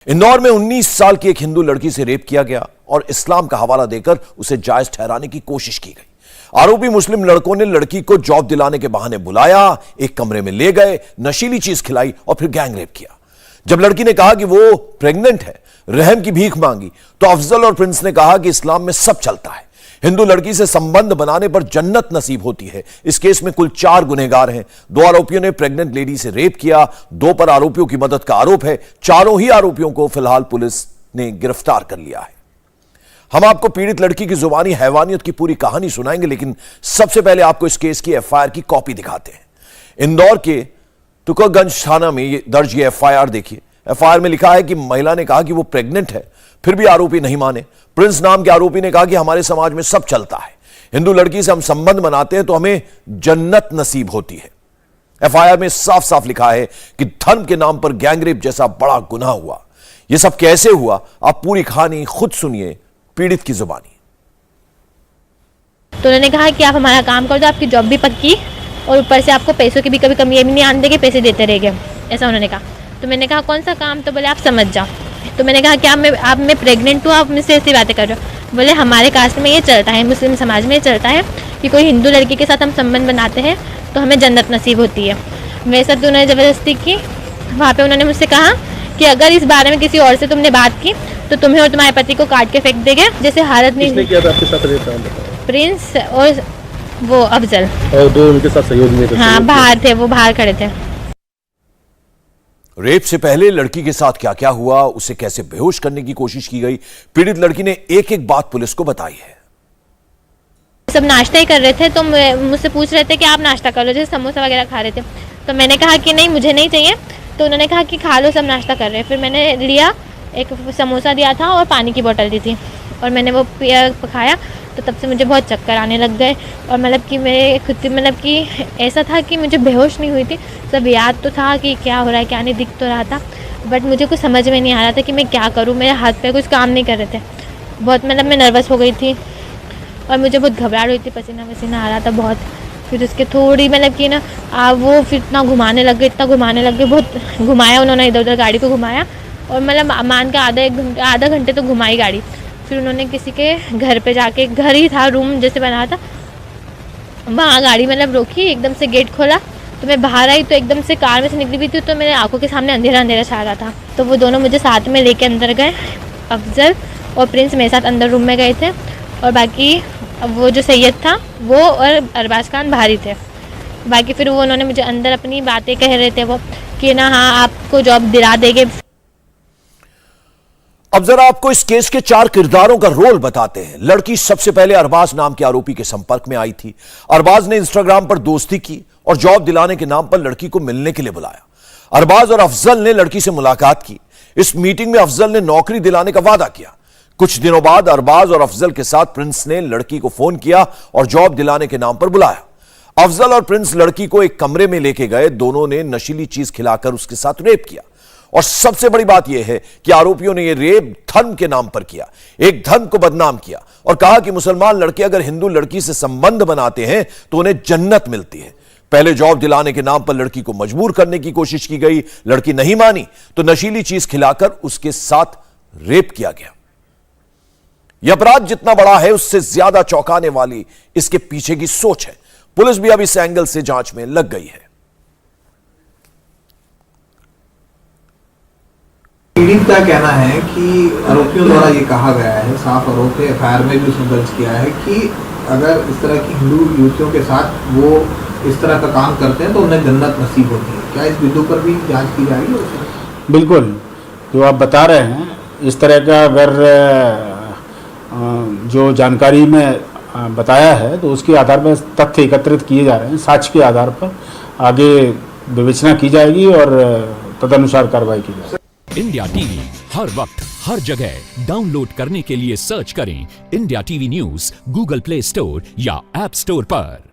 इंदौर में 19 साल की एक हिंदू लड़की से रेप किया गया और इस्लाम का हवाला देकर उसे जायज ठहराने की कोशिश की गई। आरोपी मुस्लिम लड़कों ने लड़की को जॉब दिलाने के बहाने बुलाया, एक कमरे में ले गए, नशीली चीज खिलाई और फिर गैंग रेप किया। जब लड़की ने कहा कि वो प्रेग्नेंट है, रहम की भीख मांगी, तो अफजल और प्रिंस ने कहा कि इस्लाम में सब चलता है, हिंदू लड़की से संबंध बनाने पर जन्नत नसीब होती है। इस केस में कुल 4 गुनहगार हैं। 2 आरोपियों ने प्रेग्नेंट लेडी से रेप किया, 2 पर आरोपियों की मदद का आरोप है। चारों ही आरोपियों को फिलहाल पुलिस ने गिरफ्तार कर लिया है। हम आपको पीड़ित लड़की की जुबानी हैवानियत की पूरी कहानी सुनाएंगे, लेकिन सबसे पहले आपको इस केस की एफआईआर की कॉपी दिखाते हैं। इंदौर के तुकरगंज थाना में दर्ज ये एफआईआर देखिए। एफआईआर में लिखा है कि महिला ने कहा कि वो प्रेग्नेंट है, फिर भी आरोपी नहीं माने। प्रिंस नाम के आरोपी ने कहा कि हमारे समाज में सब चलता है, हिंदू लड़की से हम संबंध बनाते हैं तो हमें जन्नत नसीब होती है। एफआईआर में साफ साफ लिखा है कि धर्म के नाम पर गैंगरेप जैसा बड़ा गुनाह हुआ। यह सब कैसे हुआ, आप पूरी कहानी खुद सुनिए पीड़ित की जुबानी। तो उन्होंने कहा कि आप हमारा काम कर दो, आपकी जॉब भी पक्की और ऊपर से आपको पैसों की भी कभी कमी नहीं आने देंगे, पैसे देते रहेंगे, ऐसा उन्होंने कहा। तो मैंने कहा कौन सा काम? तो बोले आप समझ जाओ। तो मैंने कहा क्या मैं प्रेग्नेंट हूँ, आप मुझसे ऐसी बातें कर रहे हो? बोले हमारे कास्ट में ये चलता है, मुस्लिम समाज में ये चलता है कि कोई हिंदू लड़की के साथ हम संबंध बनाते हैं तो हमें जन्नत नसीब होती है। मेरे साथ उन्होंने ज़बरदस्ती की। वहाँ पे उन्होंने मुझसे कहा कि अगर इस बारे में किसी और से तुमने बात की तो तुम्हें और तुम्हारे पति को काट के फेंक देंगे। जैसे हालत नहीं किया था आपके साथ? प्रिंस और वो अफजल, और 2 उनके साथ सहयोग में थे? हाँ, बाहर थे, वो बाहर खड़े थे। रेप से पहले लड़की के साथ क्या क्या हुआ, उसे कैसे बेहोश करने की कोशिश की गई, पीड़ित लड़की ने एक एक बात पुलिस को बताई है। सब नाश्ता ही कर रहे थे तो मुझसे पूछ रहे थे कि आप नाश्ता कर लो, जैसे समोसा वगैरह खा रहे थे। तो मैंने कहा कि नहीं, मुझे नहीं चाहिए। तो उन्होंने कहा कि खा लो, सब नाश्ता कर रहे हैं। फिर मैंने लिया, एक समोसा दिया था और पानी की बोतल दी थी और मैंने वो खाया। तो तब से मुझे बहुत चक्कर आने लग गए और मतलब कि मेरे खुद मतलब कि ऐसा था कि मुझे बेहोश नहीं हुई थी, सब याद तो था कि क्या हो रहा है, क्या नहीं, दिख तो रहा था, बट मुझे कुछ समझ में नहीं आ रहा था कि मैं क्या करूं। मेरे हाथ पे कुछ काम नहीं कर रहे थे, बहुत मतलब मैं नर्वस हो गई थी और मुझे बहुत घबराहट हुई थी, पसीना वसीना आ रहा था बहुत। फिर उसके थोड़ी मतलब कि ना वो फिर इतना घुमाने लग गए, बहुत घुमाया उन्होंने, इधर उधर गाड़ी को घुमाया और मतलब मान का आधा घंटे तो घुमाई गाड़ी। फिर उन्होंने किसी के घर पे जाके, घर ही था, रूम जैसे बना था, वहाँ गाड़ी मतलब रोकी, एकदम से गेट खोला तो मैं बाहर आई तो एकदम से कार में से निकली हुई थी तो मेरे आंखों के सामने अंधेरा अंधेरा छा रहा था। तो वो दोनों मुझे साथ में लेके अंदर गए, अफजल और प्रिंस मेरे साथ अंदर रूम में गए थे और बाकी वो जो सैयद था वो और अरबाज खान बाहर ही थे। बाकी फिर वो उन्होंने मुझे अंदर अपनी बातें कह रहे थे वो कि ना हाँ आपको जॉब दिला देंगे। अब जरा आपको इस केस के 4 किरदारों का रोल बताते हैं। लड़की सबसे पहले अरबाज नाम के आरोपी के संपर्क में आई थी। अरबाज ने इंस्टाग्राम पर दोस्ती की और जॉब दिलाने के नाम पर लड़की को मिलने के लिए बुलाया। अरबाज और अफजल ने लड़की से मुलाकात की। इस मीटिंग में अफजल ने नौकरी दिलाने का वादा किया। कुछ दिनों बाद अरबाज और अफजल के साथ प्रिंस ने लड़की को फोन किया और जॉब दिलाने के नाम पर बुलाया। अफजल और प्रिंस लड़की को एक कमरे में लेके गए, दोनों ने नशीली चीज खिलाकर उसके साथ रेप किया। और सबसे बड़ी बात यह है कि आरोपियों ने यह रेप धर्म के नाम पर किया, एक धर्म को बदनाम किया और कहा कि मुसलमान लड़के अगर हिंदू लड़की से संबंध बनाते हैं तो उन्हें जन्नत मिलती है। पहले जॉब दिलाने के नाम पर लड़की को मजबूर करने की कोशिश की गई, लड़की नहीं मानी तो नशीली चीज खिलाकर उसके साथ रेप किया गया। यह अपराध जितना बड़ा है उससे ज्यादा चौंकाने वाली इसके पीछे की सोच है। पुलिस भी अब इस एंगल से जांच में लग गई है। पीड़ित का कहना है कि आरोपियों द्वारा ये कहा गया है, साफ आरोप है, एफआईआर में भी उसने दर्ज किया है कि अगर इस तरह की हिंदू युवतियों के साथ वो इस तरह का काम करते हैं तो उन्हें जन्नत नसीब होती है। क्या इस बिंदु पर भी जांच की जाएगी? बिल्कुल, जो आप बता रहे हैं इस तरह का अगर जो जानकारी में बताया है तो उसके आधार पर तथ्य एकत्रित किए जा रहे हैं, साक्ष्य के आधार पर आगे विवेचना की जाएगी और तदनुसार कार्रवाई की जाएगी। इंडिया टीवी हर वक्त हर जगह डाउनलोड करने के लिए सर्च करें India TV news Google play store या ऐप स्टोर पर।